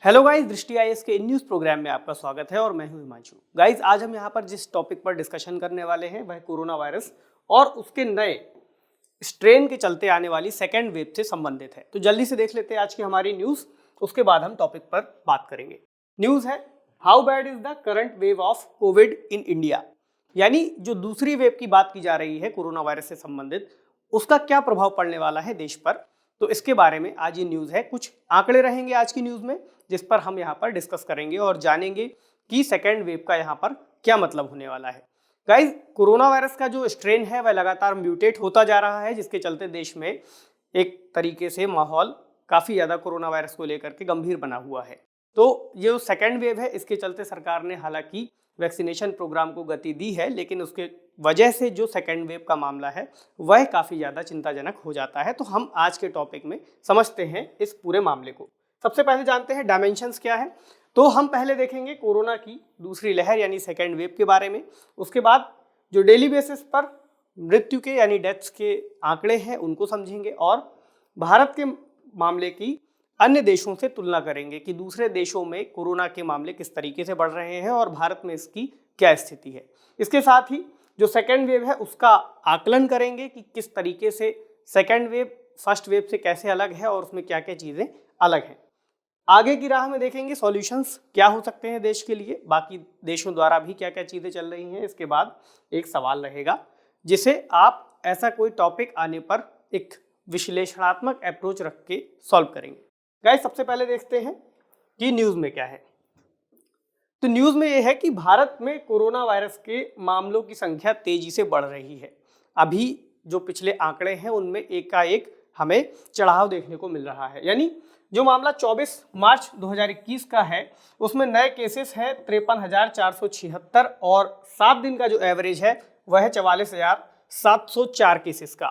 Hello guys, दृष्टि IAS के in news programme में आपका स्वागत है और मैं हूं हिमांशु। गाइस, आज हम यहां पर जिस टॉपिक पर डिस्कशन करने वाले हैं वह कोरोना वायरस और उसके नए स्ट्रेन के चलते आने वाली सेकेंड वेव से संबंधित है। तो जल्दी से देख लेते हैं आज की हमारी न्यूज़, उसके बाद हम टॉपिक पर बात करेंगे। न्यूज़ है, how bad is the current wave of Covid in India. यानी जो दूसरी वेव की बात की जा रही है कोरोना वायरस से संबंधित, उसका क्या प्रभाव पड़ने वाला है देश पर। तो इसके बारे में आज ये न्यूज़ है। कुछ आंकड़े रहेंगे आज की न्यूज़ में जिस पर हम यहाँ पर डिस्कस करेंगे और जानेंगे कि सेकेंड वेव का यहाँ पर क्या मतलब होने वाला है। गाइज, कोरोना वायरस का जो स्ट्रेन है वह लगातार म्यूटेट होता जा रहा है, जिसके चलते देश में एक तरीके से माहौल काफ़ी ज़्यादा कोरोना वायरस को लेकर के गंभीर बना हुआ है। तो ये जो सेकेंड वेव है, इसके चलते सरकार ने हालांकि वैक्सीनेशन प्रोग्राम को गति दी है, लेकिन उसके वजह से जो सेकेंड वेव का मामला है वह काफ़ी ज़्यादा चिंताजनक हो जाता है। तो हम आज के टॉपिक में समझते हैं इस पूरे मामले को। सबसे पहले जानते हैं डायमेंशंस क्या है। तो हम पहले देखेंगे कोरोना की दूसरी लहर यानी सेकेंड वेव के बारे में। उसके बाद जो डेली बेसिस पर मृत्यु के यानी डेथ्स के आंकड़े हैं उनको समझेंगे और भारत के मामले की अन्य देशों से तुलना करेंगे कि दूसरे देशों में कोरोना के मामले किस तरीके से बढ़ रहे हैं और भारत में इसकी क्या स्थिति है। इसके साथ ही जो सेकेंड वेव है उसका आकलन करेंगे कि किस तरीके से सेकेंड वेव फर्स्ट वेव से कैसे अलग है और उसमें क्या क्या चीज़ें अलग हैं। आगे की राह में देखेंगे सॉल्यूशंस क्या हो सकते हैं देश के लिए, बाकी देशों द्वारा भी क्या क्या चीज़ें चल रही हैं। इसके बाद एक सवाल रहेगा जिसे आप ऐसा कोई टॉपिक आने पर एक विश्लेषणात्मक अप्रोच रख के सॉल्व करेंगे। गाइस, सबसे पहले देखते हैं कि न्यूज़ में क्या है। तो न्यूज़ में यह है कि भारत में कोरोना वायरस के मामलों की संख्या तेजी से बढ़ रही है। अभी जो पिछले आंकड़े हैं उनमें एकाएक हमें चढ़ाव देखने को मिल रहा है। यानी जो मामला 24 मार्च 2021 का है उसमें नए केसेस हैं 53,476 और 7 दिन का जो एवरेज है वह है 44,704 केसेस का।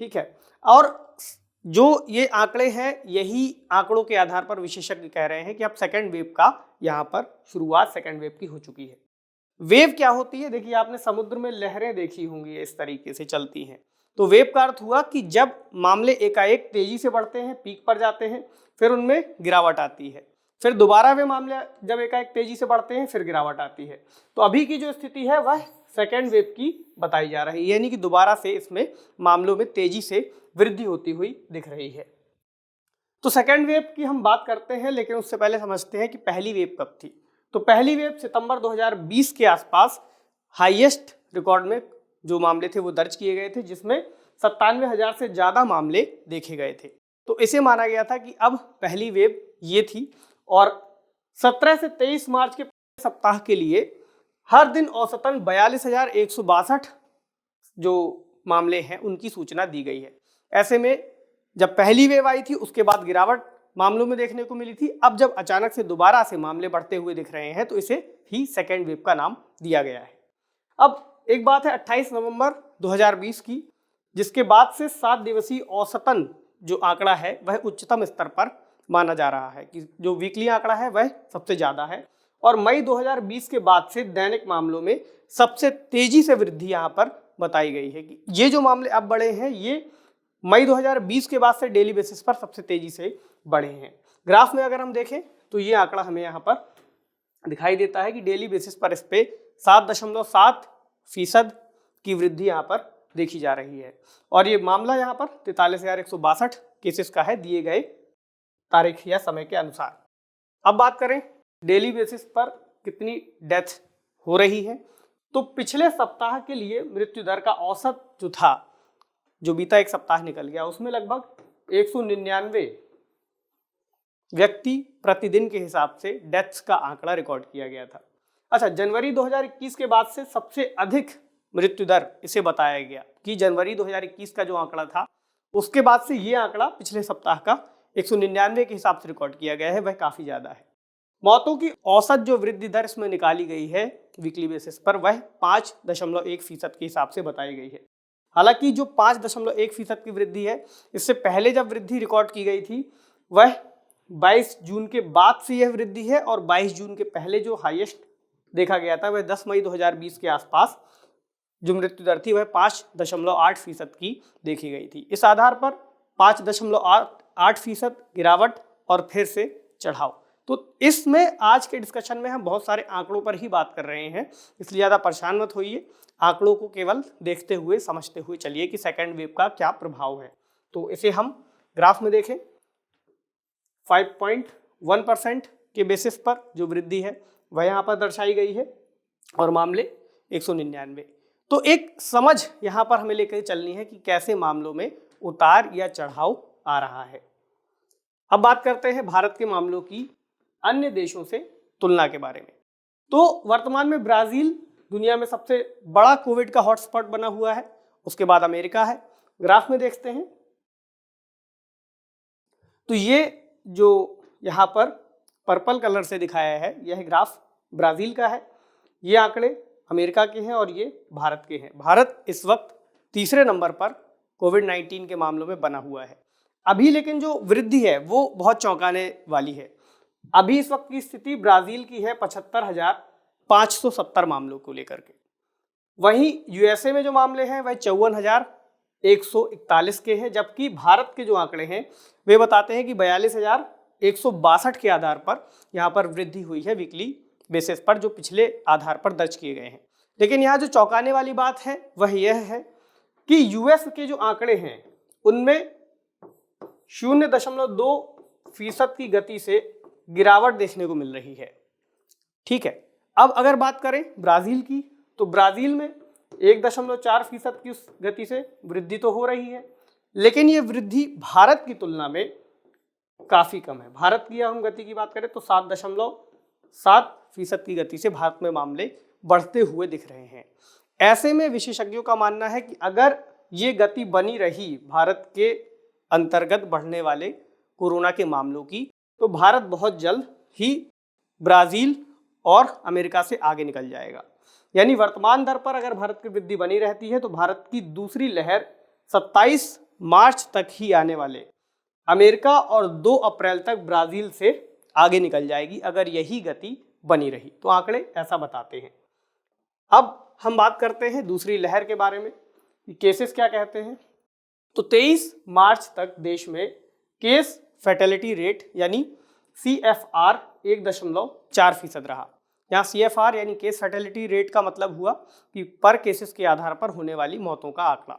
ठीक है, और जो ये आंकड़े हैं यही आंकड़ों के आधार पर विशेषज्ञ कह रहे हैं कि अब सेकेंड वेव का यहाँ पर शुरुआत सेकेंड वेव की हो चुकी है। वेव क्या होती है? देखिए, आपने समुद्र में लहरें देखी होंगी, इस तरीके से चलती हैं। तो वेव का अर्थ हुआ कि जब मामले एकाएक तेजी से बढ़ते हैं, पीक पर जाते हैं, फिर उनमें गिरावट आती है, फिर दोबारा वे मामले जब एकाएक तेजी से बढ़ते हैं फिर गिरावट आती है। तो अभी की जो स्थिति है वह सेकेंड वेव की बताई जा रही है, यानी कि दोबारा से इसमें मामलों में तेजी से वृद्धि होती हुई दिख रही है। तो सेकेंड वेव की हम बात करते हैं, लेकिन उससे पहले समझते हैं कि पहली वेव कब थी। तो पहली वेव सितंबर 2020 के आसपास हाईएस्ट रिकॉर्ड में जो मामले थे वो दर्ज किए गए थे, जिसमें 97,000 से ज़्यादा मामले देखे गए थे। तो इसे माना गया था कि अब पहली वेव ये थी और 17 से 23 मार्च के सप्ताह के लिए हर दिन औसतन 42,162 जो मामले हैं उनकी सूचना दी गई है। ऐसे में जब पहली वेव आई थी उसके बाद गिरावट मामलों में देखने को मिली थी। अब जब अचानक से दोबारा से मामले बढ़ते हुए दिख रहे हैं तो इसे ही सेकेंड वेव का नाम दिया गया है। अब एक बात है 28 नवंबर 2020 की, जिसके बाद से 7 दिवसीय औसतन जो आंकड़ा है वह उच्चतम स्तर पर माना जा रहा है कि जो वीकली आंकड़ा है वह सबसे ज़्यादा है। और मई 2020 के बाद से दैनिक मामलों में सबसे तेजी से वृद्धि यहाँ पर बताई गई है कि ये जो मामले अब बढ़े हैं ये मई 2020 के बाद से डेली बेसिस पर सबसे तेजी से बढ़े हैं। ग्राफ में अगर हम देखें तो ये आंकड़ा हमें यहाँ पर दिखाई देता है कि डेली बेसिस पर इस पे 7.7% की वृद्धि यहाँ पर देखी जा रही है और ये मामला यहाँ पर 43,162 केसेस का है दिए गए तारीख या समय के अनुसार। अब बात करें डेली बेसिस पर कितनी डेथ हो रही है, तो पिछले सप्ताह के लिए मृत्यु दर का औसत जो था, जो बीता एक सप्ताह निकल गया, उसमें लगभग 199 व्यक्ति प्रतिदिन के हिसाब से डेथ्स का आंकड़ा रिकॉर्ड किया गया था। अच्छा, जनवरी 2021 के बाद से सबसे अधिक मृत्यु दर इसे बताया गया कि जनवरी 2021 का जो आंकड़ा था उसके बाद से ये आंकड़ा पिछले सप्ताह का 199 के हिसाब से रिकॉर्ड किया गया है, वह काफ़ी ज़्यादा है। मौतों की औसत जो वृद्धि दर इसमें निकाली गई है वीकली बेसिस पर वह 5.1% के हिसाब से बताई गई है। हालांकि जो 5.1% की वृद्धि है, इससे पहले जब वृद्धि रिकॉर्ड की गई थी वह 22 जून के बाद से यह वृद्धि है और 22 जून के पहले जो हाईएस्ट देखा गया था वह 10 मई 2020 के आसपास जो मृत्यु दर थी वह 5.8% की देखी गई थी। इस आधार पर 5.8% गिरावट और फिर से चढ़ाव, तो इसमें आज के डिस्कशन में हम बहुत सारे आंकड़ों पर ही बात कर रहे हैं, इसलिए ज़्यादा परेशान मत होइए, आंकड़ों को केवल देखते हुए समझते हुए चलिए कि सेकेंड वेव का क्या प्रभाव है। तो इसे हम ग्राफ में देखें, 5.1% के बेसिस पर जो वृद्धि है वह यहाँ पर दर्शाई गई है और मामले 199। तो एक समझ यहाँ पर हमें लेकर चलनी है कि कैसे मामलों में उतार या चढ़ाव आ रहा है। अब बात करते हैं भारत के मामलों की अन्य देशों से तुलना के बारे में। तो वर्तमान में ब्राजील दुनिया में सबसे बड़ा कोविड का हॉटस्पॉट बना हुआ है, उसके बाद अमेरिका है। ग्राफ में देखते हैं तो ये जो यहाँ पर पर्पल कलर से दिखाया है यह ग्राफ ब्राजील का है, ये आंकड़े अमेरिका के हैं और ये भारत के हैं। भारत इस वक्त तीसरे नंबर पर कोविड-19 के मामलों में बना हुआ है अभी, लेकिन जो वृद्धि है वो बहुत चौंकाने वाली है। अभी इस वक्त की स्थिति ब्राजील की है 75,570 मामलों को लेकर के। वहीं यूएसए में जो मामले हैं वह 54,141 के हैं, जबकि भारत के जो आंकड़े हैं वे बताते हैं कि 42,162 के आधार पर यहाँ पर वृद्धि हुई है वीकली बेसिस पर, जो पिछले आधार पर दर्ज किए गए हैं। लेकिन यहाँ जो चौंकाने वाली बात है वह यह है कि यूएस के जो आंकड़े हैं उनमें 0.2% की गति से गिरावट देखने को मिल रही है। ठीक है, अब अगर बात करें ब्राजील की, तो ब्राजील में 1.4% की उस गति से वृद्धि तो हो रही है, लेकिन ये वृद्धि भारत की तुलना में काफी कम है। भारत की हम गति की बात करें तो 7.7% की गति से भारत में मामले बढ़ते हुए दिख रहे हैं। ऐसे में विशेषज्ञों का मानना है कि अगर ये गति बनी रही भारत के अंतर्गत बढ़ने वाले कोरोना के मामलों की, तो भारत बहुत जल्द ही ब्राजील और अमेरिका से आगे निकल जाएगा। यानी वर्तमान दर पर अगर भारत की वृद्धि बनी रहती है तो भारत की दूसरी लहर 27 मार्च तक ही आने वाले अमेरिका और 2 अप्रैल तक ब्राजील से आगे निकल जाएगी अगर यही गति बनी रही। तो आंकड़े ऐसा बताते हैं। अब हम बात करते हैं दूसरी लहर के बारे में कि केसेस क्या कहते हैं। तो 23 मार्च तक देश में केस फैटेलिटी रेट यानी CFR 1.4% रहा। यहाँ CFR यानी केस फैटेलिटी रेट का मतलब हुआ कि पर केसेस के आधार पर होने वाली मौतों का आंकड़ा।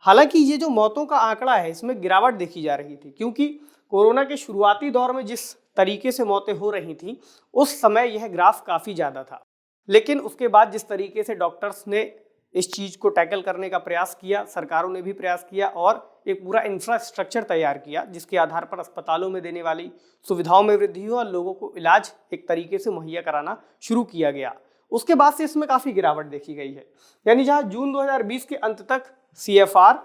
हालांकि ये जो मौतों का आंकड़ा है इसमें गिरावट देखी जा रही थी, क्योंकि कोरोना के शुरुआती दौर में जिस तरीके से मौतें हो रही थी उस समय यह ग्राफ काफ़ी ज़्यादा था, लेकिन उसके बाद जिस तरीके से डॉक्टर्स ने इस चीज़ को टैकल करने का प्रयास किया, सरकारों ने भी प्रयास किया और एक पूरा इंफ्रास्ट्रक्चर तैयार किया जिसके आधार पर अस्पतालों में देने वाली सुविधाओं में वृद्धि हुई और लोगों को इलाज एक तरीके से मुहैया कराना शुरू किया गया। उसके बाद से इसमें काफ़ी गिरावट देखी गई है। यानी जहाँ जून 2020 के अंत तक CFR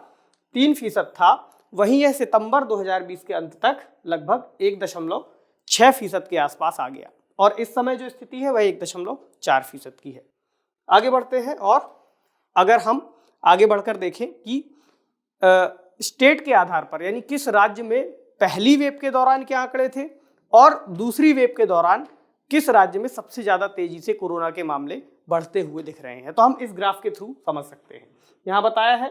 3% था, वहीं यह सितंबर 2020 के अंत तक लगभग 1.6% के आसपास आ गया और इस समय जो स्थिति है वह 1.4% की है। आगे बढ़ते हैं और अगर हम आगे बढ़कर देखें कि स्टेट के आधार पर यानी किस राज्य में पहली वेव के दौरान क्या आंकड़े थे और दूसरी वेव के दौरान किस राज्य में सबसे ज़्यादा तेजी से कोरोना के मामले बढ़ते हुए दिख रहे हैं, तो हम इस ग्राफ के थ्रू समझ सकते हैं। यहाँ बताया है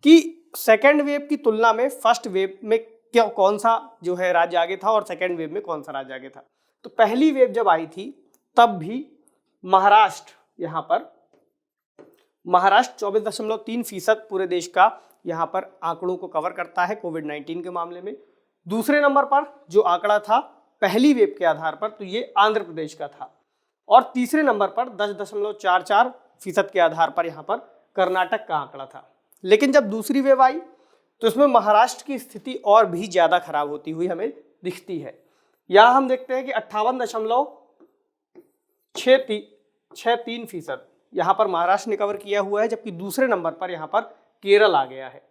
कि सेकेंड वेव की तुलना में फर्स्ट वेव में क्या कौन सा जो है राज्य आगे था और सेकेंड वेव में कौन सा राज्य आगे था। तो पहली वेव जब आई थी तब भी महाराष्ट्र, यहाँ पर महाराष्ट्र 24.3% पूरे देश का यहाँ पर आंकड़ों को कवर करता है कोविड-19 के मामले में। दूसरे नंबर पर जो आंकड़ा था पहली वेव के आधार पर तो ये आंध्र प्रदेश का था और तीसरे नंबर पर 10.44% के आधार पर यहाँ पर कर्नाटक का आंकड़ा था। लेकिन जब दूसरी वेव आई तो इसमें महाराष्ट्र की स्थिति और भी ज़्यादा खराब होती हुई हमें दिखती है। यहाँ हम देखते हैं कि 58.63% यहाँ पर महाराष्ट्र ने कवर किया हुआ है, जबकि दूसरे नंबर पर यहाँ पर केरल आ गया है।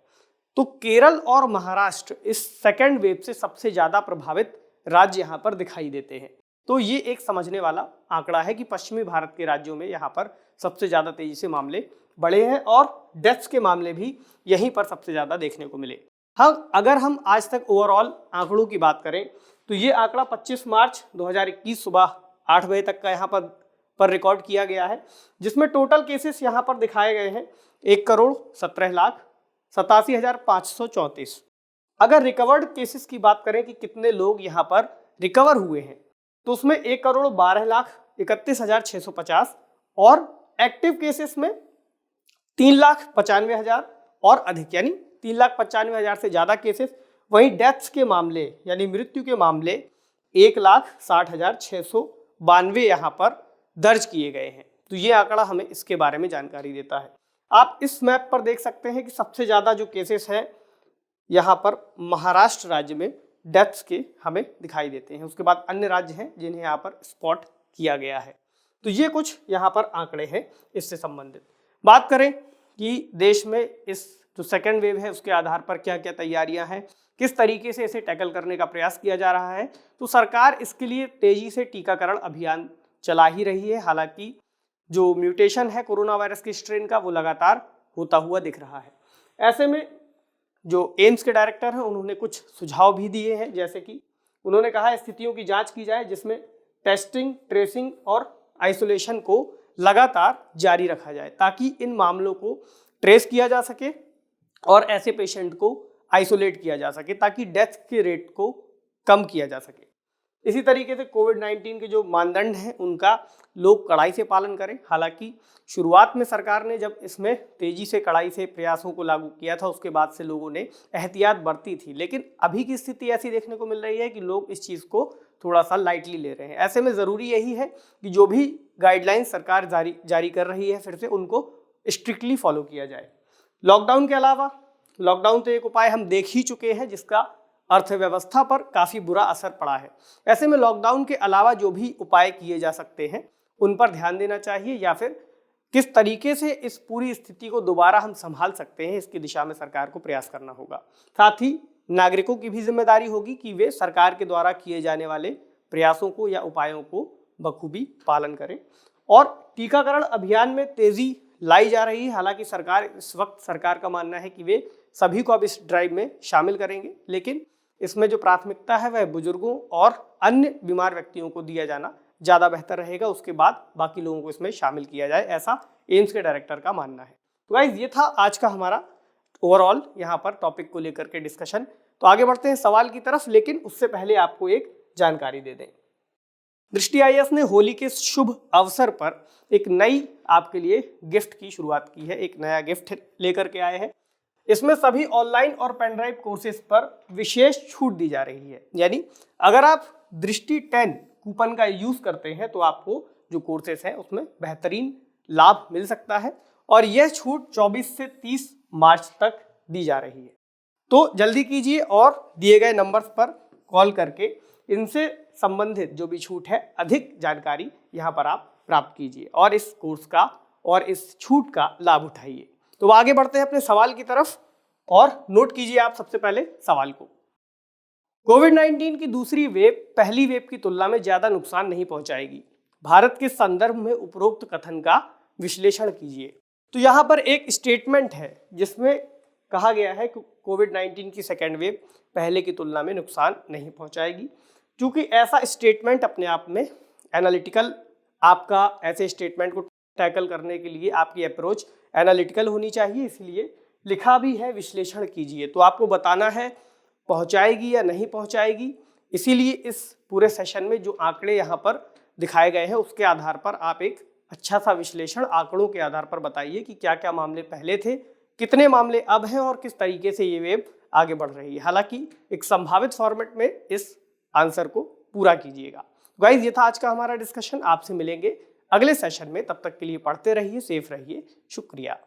तो केरल और महाराष्ट्र इस सेकेंड वेव से सबसे ज़्यादा प्रभावित राज्य यहाँ पर दिखाई देते हैं। तो ये एक समझने वाला आंकड़ा है कि पश्चिमी भारत के राज्यों में यहाँ पर सबसे ज़्यादा तेजी से मामले बढ़े हैं और डेथ्स के मामले भी यहीं पर सबसे ज़्यादा देखने को मिले। हाँ, अगर हम आज तक ओवरऑल आंकड़ों की बात करें तो ये आंकड़ा 25 मार्च 2021 सुबह 8 बजे तक का यहाँ पर रिकॉर्ड किया गया है, जिसमें टोटल केसेस यहाँ पर दिखाए गए हैं 1,17,87,534। अगर रिकवर्ड केसेस की बात करें कि कितने लोग यहाँ पर रिकवर हुए हैं तो उसमें 1,12,31,650 और एक्टिव केसेस में 3,95,000 और अधिक, यानी 3,95,000 से ज्यादा केसेस। वहीं डेथ्स के मामले यानी मृत्यु के मामले 1,60,692 यहाँ पर दर्ज किए गए हैं। तो ये आंकड़ा हमें इसके बारे में जानकारी देता है। आप इस मैप पर देख सकते हैं कि सबसे ज्यादा जो केसेस हैं यहाँ पर महाराष्ट्र राज्य में डेथ्स के हमें दिखाई देते हैं। उसके बाद अन्य राज्य हैं जिन्हें यहाँ पर स्पॉट किया गया है। तो ये कुछ यहाँ पर आंकड़े हैं इससे संबंधित। बात करें कि देश में इस जो सेकेंड वेव है उसके आधार पर क्या क्या तैयारियां हैं, किस तरीके से इसे टैकल करने का प्रयास किया जा रहा है, तो सरकार इसके लिए तेजी से टीकाकरण अभियान चला ही रही है। हालांकि जो म्यूटेशन है कोरोना वायरस के स्ट्रेन का वो लगातार होता हुआ दिख रहा है। ऐसे में जो एम्स के डायरेक्टर हैं उन्होंने कुछ सुझाव भी दिए हैं, जैसे कि उन्होंने कहा स्थितियों की जांच की जाए जिसमें टेस्टिंग, ट्रेसिंग और आइसोलेशन को लगातार जारी रखा जाए ताकि इन मामलों को ट्रेस किया जा सके और ऐसे पेशेंट को आइसोलेट किया जा सके ताकि डेथ के रेट को कम किया जा सके। इसी तरीके से कोविड-19 के जो मानदंड हैं उनका लोग कड़ाई से पालन करें। हालांकि शुरुआत में सरकार ने जब इसमें तेजी से कड़ाई से प्रयासों को लागू किया था उसके बाद से लोगों ने एहतियात बरती थी, लेकिन अभी की स्थिति ऐसी देखने को मिल रही है कि लोग इस चीज़ को थोड़ा सा लाइटली ले रहे हैं। ऐसे में ज़रूरी यही है कि जो भी गाइडलाइंस सरकार जारी कर रही है फिर से उनको स्ट्रिक्टली फॉलो किया जाए। लॉकडाउन के अलावा, लॉकडाउन तो एक उपाय हम देख ही चुके हैं जिसका अर्थव्यवस्था पर काफ़ी बुरा असर पड़ा है। ऐसे में लॉकडाउन के अलावा जो भी उपाय किए जा सकते हैं उन पर ध्यान देना चाहिए, या फिर किस तरीके से इस पूरी स्थिति को दोबारा हम संभाल सकते हैं इसकी दिशा में सरकार को प्रयास करना होगा। साथ ही नागरिकों की भी जिम्मेदारी होगी कि वे सरकार के द्वारा किए जाने वाले प्रयासों को या उपायों को बखूबी पालन करें। और टीकाकरण अभियान में तेजी लाई जा रही है। हालांकि इस वक्त सरकार का मानना है कि वे सभी को अब इस ड्राइव में शामिल करेंगे, लेकिन इसमें जो प्राथमिकता है वह बुजुर्गों और अन्य बीमार व्यक्तियों को दिया जाना ज़्यादा बेहतर रहेगा। उसके बाद बाकी लोगों को इसमें शामिल किया जाए, ऐसा एम्स के डायरेक्टर का मानना है। तो गाइस ये था आज का हमारा ओवरऑल यहाँ पर टॉपिक को लेकर के डिस्कशन। तो आगे बढ़ते हैं सवाल की तरफ, लेकिन उससे पहले आपको एक जानकारी दे दें। दृष्टि आईएएस ने होली के शुभ अवसर पर एक नई आपके लिए गिफ्ट की शुरुआत की है। एक नया गिफ्ट लेकर के आए हैं। इसमें सभी ऑनलाइन और पेनड्राइव कोर्सेज पर विशेष छूट दी जा रही है। यानी अगर आप दृष्टि 10 कूपन का यूज करते हैं तो आपको जो कोर्सेज हैं उसमें बेहतरीन लाभ मिल सकता है, और यह छूट 24 से 30 मार्च तक दी जा रही है। तो जल्दी कीजिए और दिए गए नंबर्स पर कॉल करके इनसे संबंधित जो भी छूट है अधिक जानकारी यहाँ पर आप प्राप्त कीजिए और इस कोर्स का और इस छूट का लाभ उठाइए। तो आगे बढ़ते हैं अपने सवाल की तरफ, और नोट कीजिए आप सबसे पहले सवाल को। कोविड-19 की दूसरी वेव पहली वेव की तुलना में ज्यादा नुकसान नहीं पहुंचाएगी। भारत के संदर्भ में उपरोक्त कथन का विश्लेषण कीजिए। तो यहाँ पर एक स्टेटमेंट है जिसमें कहा गया है कि कोविड-19 की सेकेंड वेव पहले की तुलना में नुकसान नहीं पहुंचाएगी। क्योंकि ऐसा स्टेटमेंट अपने आप में एनालिटिकल, आपका ऐसे स्टेटमेंट को टैकल करने के लिए आपकी अप्रोच एनालिटिकल होनी चाहिए, इसलिए लिखा भी है विश्लेषण कीजिए। तो आपको बताना है पहुंचाएगी या नहीं पहुंचाएगी। इसीलिए इस पूरे सेशन में जो आंकड़े यहाँ पर दिखाए गए हैं उसके आधार पर आप एक अच्छा सा विश्लेषण आंकड़ों के आधार पर बताइए कि क्या क्या मामले पहले थे, कितने मामले अब हैं और किस तरीके से ये वेव आगे बढ़ रही है। हालांकि एक संभावित फॉर्मेट में इस आंसर को पूरा कीजिएगा। गाइस ये था आज का हमारा डिस्कशन। आपसे मिलेंगे अगले सेशन में, तब तक के लिए पढ़ते रहिए, सेफ रहिए। शुक्रिया।